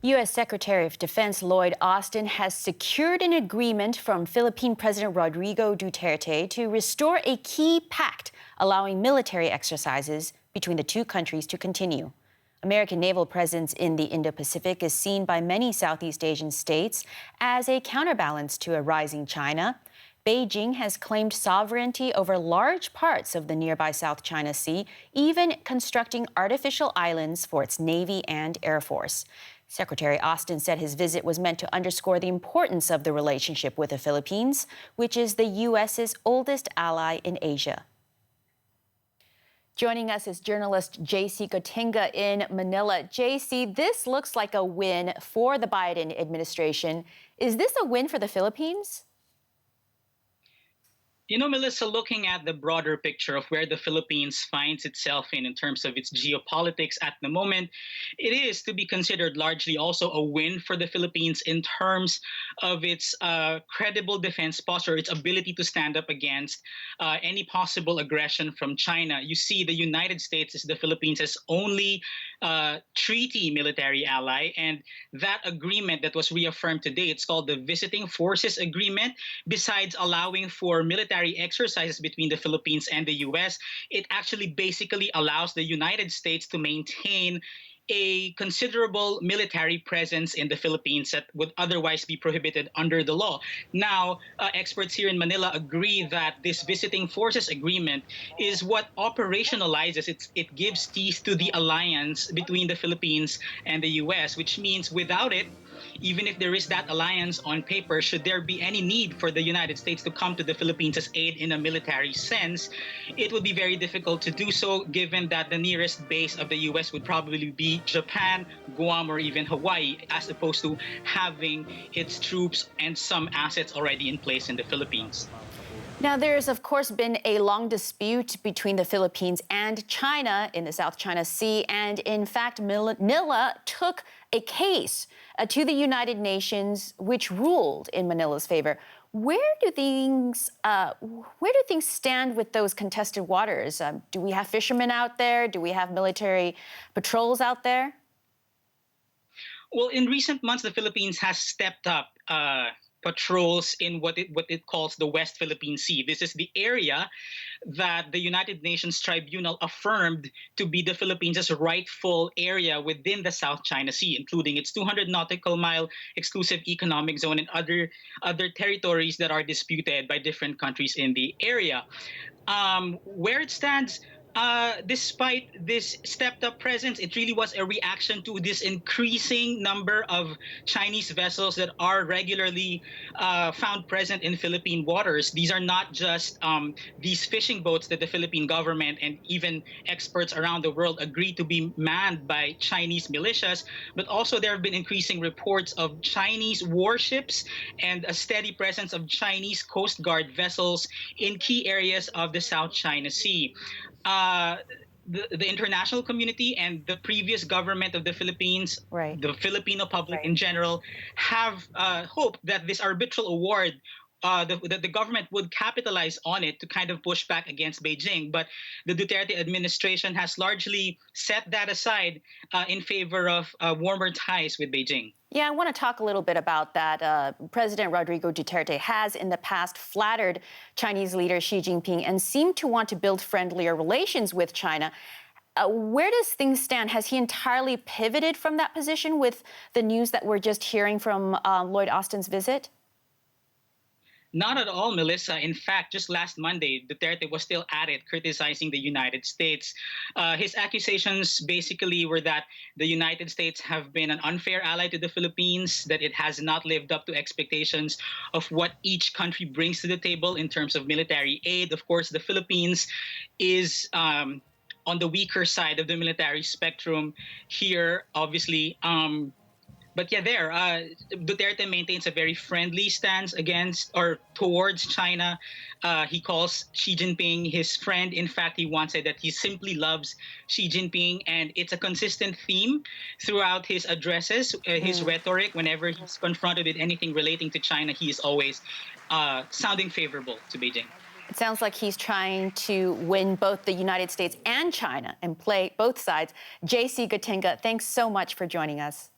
U.S. Secretary of Defense Lloyd Austin has secured an agreement from Philippine President Rodrigo Duterte to restore a key pact allowing military exercises between the two countries to continue. American naval presence in the Indo-Pacific is seen by many Southeast Asian states as a counterbalance to a rising China. Beijing has claimed sovereignty over large parts of the nearby South China Sea, even constructing artificial islands for its Navy and Air Force. Secretary Austin said his visit was meant to underscore the importance of the relationship with the Philippines, which is the U.S.'s oldest ally in Asia. Joining us is journalist J.C. Gotinga in Manila. J.C., this looks like a win for the Biden administration. Is this a win for the Philippines? You know, Melissa, looking at the broader picture of where the Philippines finds itself in terms of its geopolitics at the moment, it is to be considered largely also a win for the Philippines in terms of its credible defense posture, its ability to stand up against any possible aggression from China. You see, the United States is the Philippines' only treaty military ally, and that agreement that was reaffirmed today, it's called the Visiting Forces Agreement. Besides allowing for military exercises between the Philippines and the U.S., it actually basically allows the United States to maintain a considerable military presence in the Philippines that would otherwise be prohibited under the law. Now, experts here in Manila agree that this visiting forces agreement is what operationalizes it gives teeth to the alliance between the Philippines and the U.S., which means without it, even if there is that alliance on paper, should there be any need for the United States to come to the Philippines as aid in a military sense, it would be very difficult to do so, given that the nearest base of the U.S. would probably be Japan, Guam, or even Hawaii, as opposed to having its troops and some assets already in place in the Philippines. Now, there's, of course, been a long dispute between the Philippines and China in the South China Sea. And in fact, Manila took a case to the United Nations, which ruled in Manila's favor. Where do things stand with those contested waters? Do we have fishermen out there? Do we have military patrols out there? Well, in recent months, the Philippines has stepped up patrols in what it calls the West Philippine Sea. This is the area that the United Nations Tribunal affirmed to be the Philippines' rightful area within the South China Sea, including its 200 nautical mile exclusive economic zone and other territories that are disputed by different countries in the area. Where it stands, despite this stepped-up presence, it really was a reaction to this increasing number of Chinese vessels that are regularly found present in Philippine waters. These are not just these fishing boats that the Philippine government and even experts around the world agree to be manned by Chinese militias, but also there have been increasing reports of Chinese warships and a steady presence of Chinese Coast Guard vessels in key areas of the South China Sea. The international community and the previous government of the Philippines, Right. the Filipino public in general, have hoped that this arbitral award, that the government would capitalize on it to kind of push back against Beijing. But the Duterte administration has largely set that aside in favor of warmer ties with Beijing. Yeah, I want to talk a little bit about that. President Rodrigo Duterte has in the past flattered Chinese leader Xi Jinping and seemed to want to build friendlier relations with China. Where does things stand? Has he entirely pivoted from that position with the news that we're just hearing from Lloyd Austin's visit? Not at all, Melissa. In fact, just last Monday, Duterte was still at it, criticizing the United States. His accusations basically were that the United States have been an unfair ally to the Philippines, that it has not lived up to expectations of what each country brings to the table in terms of military aid. Of course, the Philippines is on the weaker side of the military spectrum here, obviously. But yeah, Duterte maintains a very friendly stance against or towards China. He calls Xi Jinping his friend. In fact, he once said that he simply loves Xi Jinping, and it's a consistent theme throughout his addresses, his rhetoric. Whenever he's confronted with anything relating to China, he is always sounding favorable to Beijing. It sounds like he's trying to win both the United States and China and play both sides. J.C. Gotinga, thanks so much for joining us.